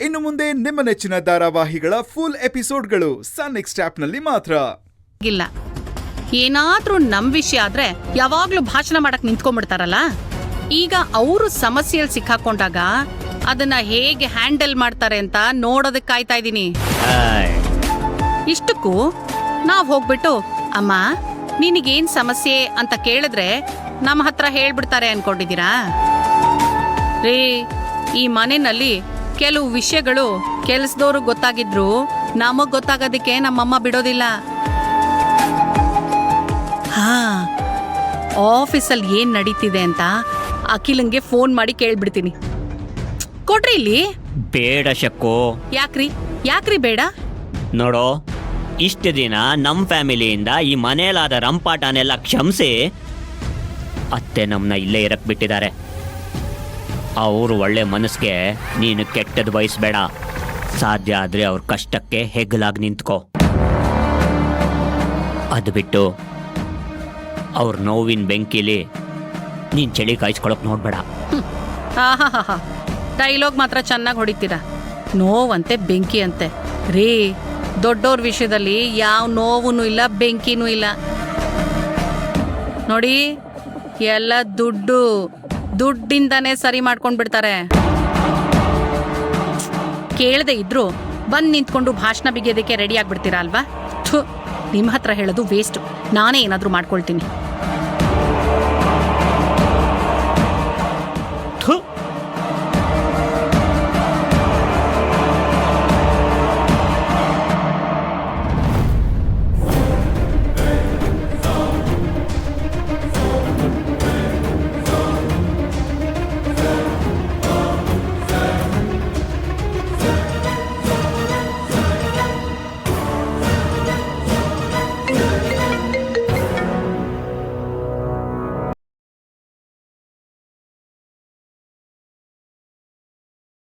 ಇನ್ನು ಮುಂದೆ ನಿಮ್ಮ ನೆಚ್ಚಿನ ಧಾರಾವಾಹಿಗಳ ಫುಲ್ ಎಪಿಸೋಡ್ಗಳು ಸನ್ ನೆಕ್ಸ್ಟ್ ಆಪ್ನಲ್ಲಿ ಮಾತ್ರ. ಇಲ್ಲ, ಏನಾದ್ರೂ ನಮ್ ವಿಷಯ ಆದ್ರೆ ಯಾವಾಗ್ಲೂ ಭಾಷಣ ಮಾಡಕ್ ನಿಂತ್ಕೊಂಡ್ಬಿಡ್ತಾರಲ್ಲ. ಈಗ ಅವರು ಸಮಸ್ಯೆಯಲ್ಲಿ ಸಿಕ್ಕಾಕೊಂಡಾಗ ಅದನ್ನ ಹೇಗೆ ಹ್ಯಾಂಡಲ್ ಮಾಡ್ತಾರೆ ಅಂತ ನೋಡೋದಕ್ಕೆ ಕಾಯ್ತಾ ಇದೀನಿ. ಇಷ್ಟಕ್ಕೂ ನಾವ್ ಹೋಗ್ಬಿಟ್ಟು ಅಮ್ಮ ನಿನಗೇನ್ ಸಮಸ್ಯೆ ಅಂತ ಕೇಳಿದ್ರೆ ನಮ್ಮ ಹತ್ರ ಹೇಳ್ಬಿಡ್ತಾರೆ ಅನ್ಕೊಂಡಿದೀರಾ? ರೇ, ಈ ಮನೆಯಲ್ಲಿ ಕೆಲವು ವಿಷಯಗಳು ಕೆಲ್ಸದವ್ರು ಗೊತ್ತಾಗಿದ್ರು ನಮಗ್ ಗೊತ್ತಾಗೋದಕ್ಕೆ ನಮ್ಮಮ್ಮ ಬಿಡೋದಿಲ್ಲ. ಹಾ, ಆಫೀಸಲ್ಲಿ ಏನ್ ನಡೀತಿದೆ ಅಂತ ಅಖಿಲಂಗೆ ಫೋನ್ ಮಾಡಿ ಕೇಳ್ಬಿಡ್ತೀನಿ. ಕೊಡ್ರಿ ಇಲ್ಲಿ. ಬೇಡ ಶಕ್ಕು. ಯಾಕ್ರಿ ಬೇಡ? ನೋಡೋ, ಇಷ್ಟು ದಿನ ನಮ್ಮ ಫ್ಯಾಮಿಲಿಯಿಂದ ಈ ಮನೆಯಲ್ಲಾದ ರಂಪಾಟನೆಲ್ಲ ಕ್ಷಮಿಸಿ ಅತ್ತೆ ನಮ್ಮನ್ನ ಇಲ್ಲೇ ಇರಕ್ ಬಿಟ್ಟಿದ್ದಾರೆ. ಅವರು ಒಳ್ಳೆ ಮನಸ್ಸಿಗೆ ನೀನು ಕೆಟ್ಟದ್ದು ಬಯಸ್ಬೇಡ. ಸಾಧ್ಯ ಆದರೆ ಅವ್ರ ಕಷ್ಟಕ್ಕೆ ಹೆಗ್ಲಾಗಿ ನಿಂತ್ಕೋ. ಅದು ಬಿಟ್ಟು ಅವ್ರ ನೋವಿನ ಬೆಂಕಿಲಿ ನೀನು ಚಳಿ ಕಾಯಿಸ್ಕೊಳಕ್ ನೋಡ್ಬೇಡ. ಡೈಲಾಗ್ ಮಾತ್ರ ಚೆನ್ನಾಗಿ ಹೊಡಿತೀರಾ. ನೋವಂತೆ ಬೆಂಕಿ ಅಂತೆ ರೀ. ದೊಡ್ಡೋರ್ ವಿಷಯದಲ್ಲಿ ಯಾವ ನೋವು ಇಲ್ಲ, ಬೆಂಕಿನೂ ಇಲ್ಲ. ನೋಡಿ, ಎಲ್ಲ ದುಡ್ಡಿಂದಾನೇ ಸರಿ ಮಾಡ್ಕೊಂಡ್ ಬಿಡ್ತಾರೆ. ಕೇಳದೆ ಇದ್ರು ಬಂದ್ ನಿಂತ್ಕೊಂಡು ಭಾಷಣ ಬಿಗಿಯೋದಕ್ಕೆ ರೆಡಿ ಆಗ್ಬಿಡ್ತೀರಾ ಅಲ್ವಾ? ನಿಮ್ಮ ಹತ್ರ ಹೇಳೋದು ವೇಸ್ಟ್. ನಾನೇ ಏನಾದ್ರೂ ಮಾಡ್ಕೊಳ್ತೀನಿ.